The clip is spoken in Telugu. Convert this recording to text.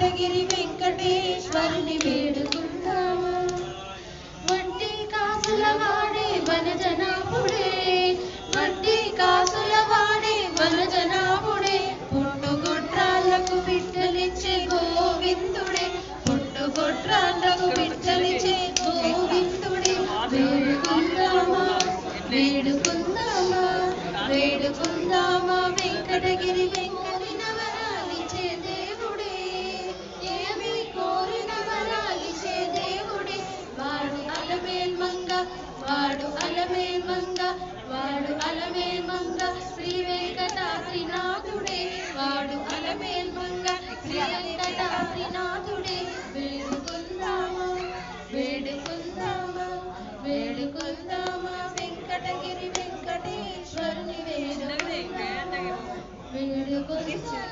వెంకటగిరి వెంకటేశ్వరుని వేడుకుందామా వడ్డీ కాసుల వాడే వనజనాభుడే వడ్డీ కాసుల వాడే వనజనాభుడే పుట్టుగొట్రాళ్లకు బిడ్డలిచ్చే గోవిందుడే పుట్టుగొట్రాళ్లకు బిడ్డలిచ్చే గోవిందుడే వేడుకుందామా వేడుకుందామా వేడుకుందామా వెంకటగిరి వెంకటిన వరాలిచ్చే దేవుడే ఏమి కోరిన వరాలిచ్చే దేవుడే వాడు అలమేల్ మంగ వాడు అలమేల్ మంగ వాడు అలమేల్ మంగ శ్రీ వెంకటాద్రినాథుడే వాడు అలమేల్ మంగ శ్రీ వెంకటాద్రినాథుడే వేడుకుందామా వేడుకుందామా వేడుకుందామా వెంకటగిరి వెంకటేశ్వరుని వేడుకుందామా వేడుకుందామా